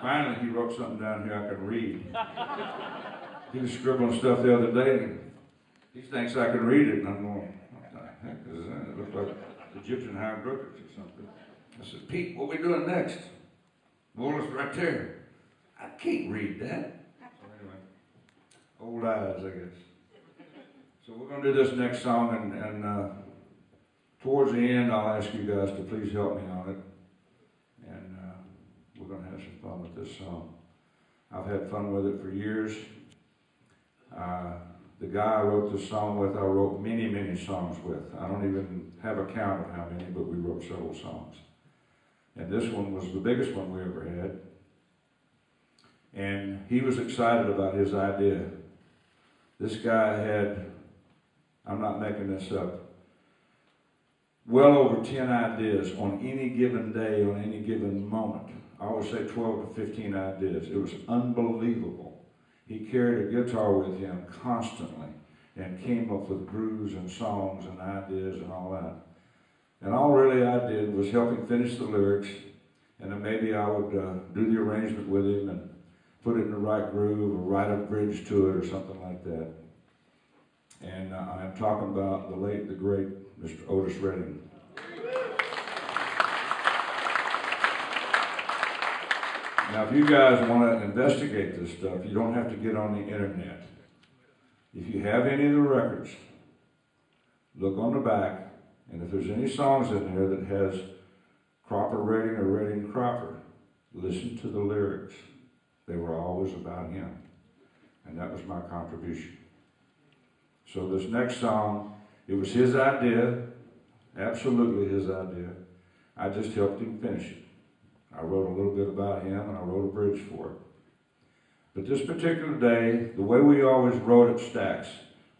Finally, he wrote something down here I could read. He was scribbling stuff the other day, and he thinks I can read it, and I'm going, what the heck is that? It looks like Egyptian hieroglyphics or something. I said, Pete, what are we doing next? Well, it's right there. I can't read that. So anyway, old eyes, I guess. So we're going to do this next song, and towards the end, I'll ask you guys to please help me on it. And we're going to have some fun with this song. I've had fun with it for years. The guy I wrote this song with, I wrote many, many songs with. I don't even have a count of how many, but we wrote several songs. And this one was the biggest one we ever had. And he was excited about his idea. This guy had, I'm not making this up, well over 10 ideas on any given day, on any given moment. I always say 12 to 15 ideas. It was unbelievable. He carried a guitar with him constantly and came up with grooves and songs and ideas and all that. And all really I did was help him finish the lyrics, and then maybe I would do the arrangement with him and put it in the right groove or write a bridge to it or something like that. And I'm talking about the late, the great Mr. Otis Redding. Now, if you guys want to investigate this stuff, you don't have to get on the internet. If you have any of the records, look on the back, and if there's any songs in there that has Cropper Redding or Redding Cropper, listen to the lyrics. They were always about him, and that was my contribution. So this next song, it was his idea, absolutely his idea. I just helped him finish it. I wrote a little bit about him, and I wrote a bridge for it. But this particular day, the way we always wrote at Stax,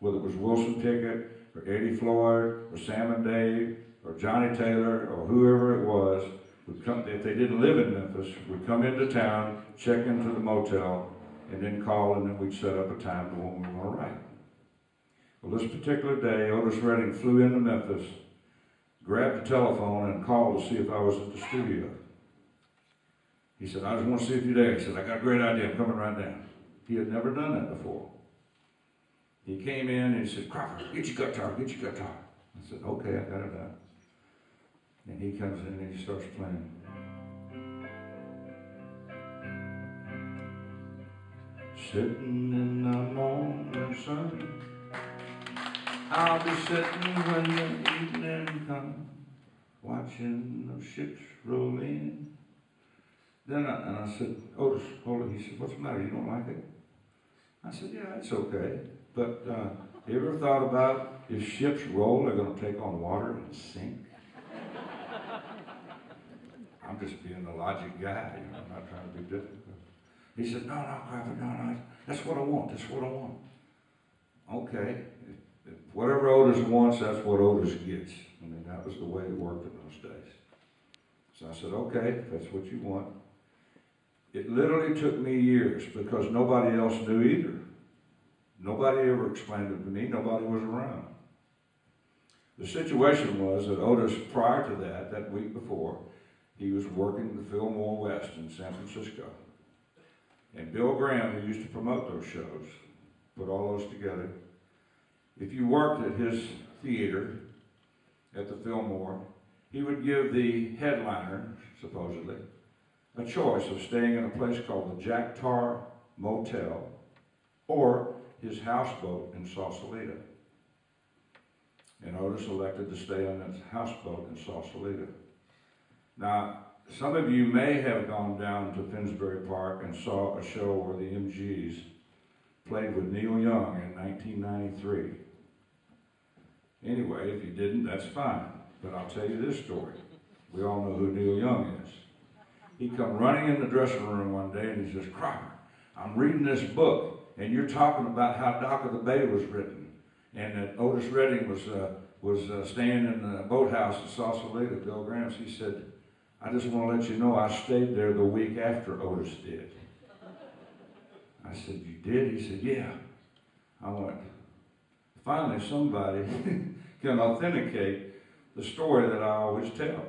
whether it was Wilson Pickett, or Eddie Floyd, or Sam and Dave, or Johnny Taylor, or whoever it was, would come, if they didn't live in Memphis, would come into town, check into the motel, and then call, and then we'd set up a time when we were going to write. Well, this particular day, Otis Redding flew into Memphis, grabbed the telephone, and called to see if I was at the studio. He said, I just want to see if you're there. He said, I got a great idea. I'm coming right down. He had never done that before. He came in and he said, Cropper, get your guitar, get your guitar. I said, okay, I got it done. And he comes in and he starts playing. Sitting in the morning sun, I'll be sitting when the evening comes, watching the ships roll in. Then I said, Otis, hold it. He said, what's the matter? You don't like it? I said, yeah, it's okay. But you ever thought about if ships roll, they're going to take on water and sink? I'm just being the logic guy, you know, I'm not trying to be difficult. He said, no, Cropper, no, that's what I want, that's what I want. Okay, if whatever Otis wants, that's what Otis gets. I mean, that was the way it worked in those days. So I said, okay, if that's what you want. It literally took me years because nobody else knew either. Nobody ever explained it to me. Nobody was around. The situation was that Otis, prior to that week before, he was working the Fillmore West in San Francisco. And Bill Graham, who used to promote those shows, put all those together. If you worked at his theater at the Fillmore, he would give the headliner, supposedly, a choice of staying in a place called the Jack Tar Motel or his houseboat in Sausalito. And Otis elected to stay on that houseboat in Sausalito. Now, some of you may have gone down to Finsbury Park and saw a show where the MGs played with Neil Young in 1993. Anyway, if you didn't, that's fine. But I'll tell you this story. We all know who Neil Young is. He come running in the dressing room one day and he says, Cropper, I'm reading this book and you're talking about how Dock of the Bay was written and that Otis Redding was staying in the boathouse at Sausalito, Bill Graham's. He said, I just want to let you know I stayed there the week after Otis did. I said, you did? He said, yeah. I went, finally somebody can authenticate the story that I always tell.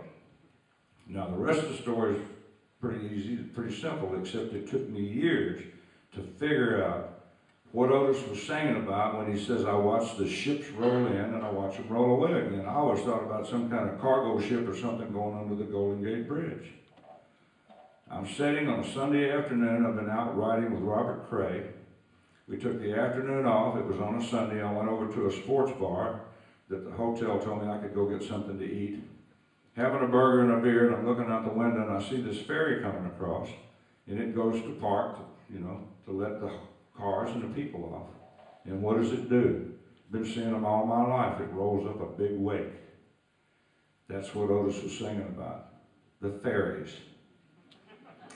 Now the rest of the story is Pretty easy, pretty simple, except it took me years to figure out what Otis was singing about when he says, I watch the ships roll in and I watch them roll away again. I always thought about some kind of cargo ship or something going under the Golden Gate Bridge. I'm sitting on a Sunday afternoon. I've been out riding with Robert Cray. We took the afternoon off. It was on a Sunday. I went over to a sports bar that the hotel told me I could go get something to eat. Having a burger and a beer, and I'm looking out the window and I see this ferry coming across, and it goes to park, to let the cars and the people off. And what does it do? Been seeing them all my life. It rolls up a big wake. That's what Otis was singing about. The ferries.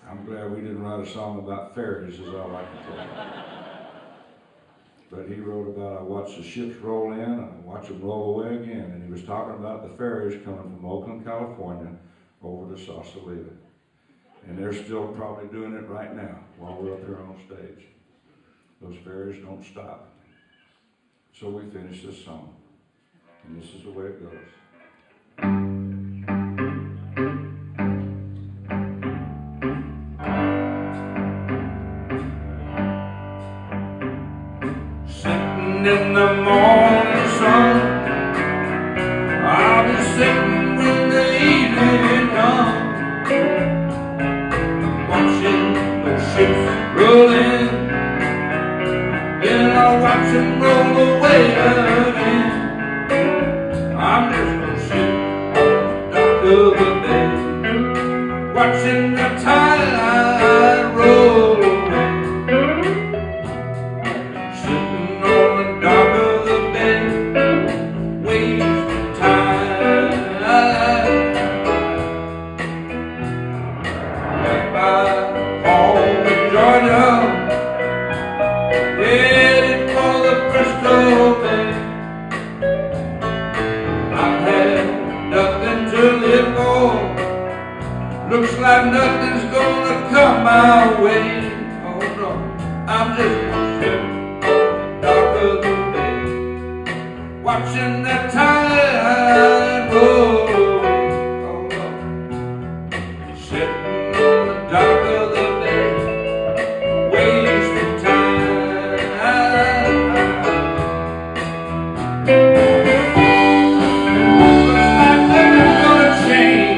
I'm glad we didn't write a song about ferries, is all I can tell you. But he wrote about, I watch the ships roll in and I watch them roll away again. And he was talking about the ferries coming from Oakland, California, over to Sausalito. And they're still probably doing it right now while we're up here on stage. Those ferries don't stop. So we finish this song. And this is the way it goes. Sitting in the morning sun, I'll be sitting when the evening comes, watching those ships roll in. I'll watch them roll away again. I'm just gonna sit on the dock of the bay, watching the tide roll away. Sitting on the dock of the bay, wasting time. Right by home in Georgia, looks like nothing's gonna come my way. Oh no, I'm just gonna sit on the dock of the bay, watching the tide roll away. Oh no, sitting on the dock of the bay, wasting time. Looks like nothing's gonna change.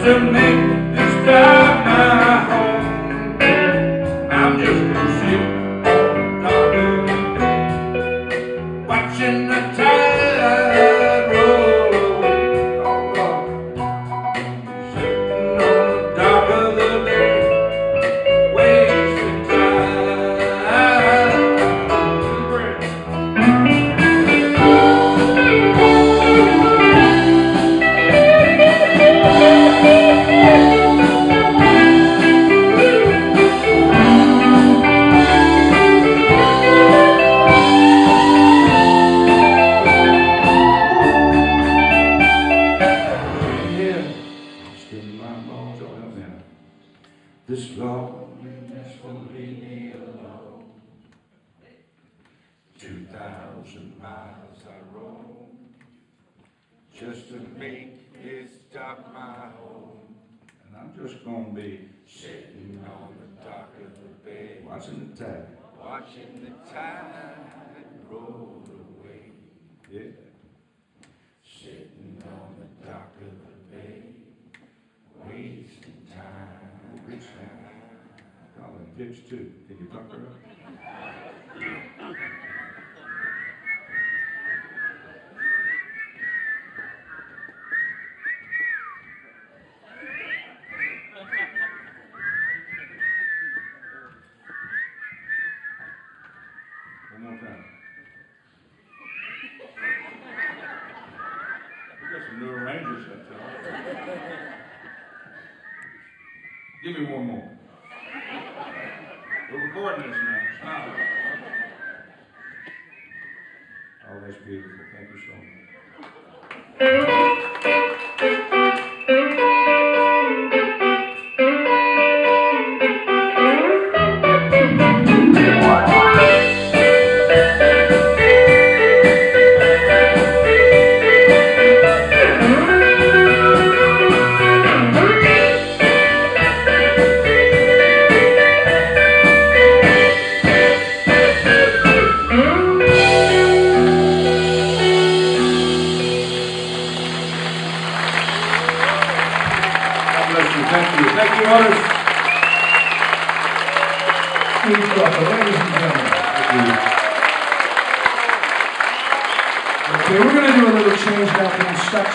To make this time my home, I'm just gonna sit on the dock of the bay, watching the tide roll away. Oh Lord, sitting on the dock of the bay, wasting time. This loneliness won't leave me alone. 2,000 miles I roam just to make this dock my home. And I'm just gonna be sitting on the dock of the bay, watching the tide roll away. Yeah. Sitting on the dock of the bay, wasting time. Colin, pitch two. Can you talk her up? One more time. We got some new arrangers that time. Give me one more. We're recording this now. Stop it. Oh, that's beautiful. Thank you so much. Thank you. Thank you, others. Ladies and gentlemen. Okay, we're going to do a little change now from instruction.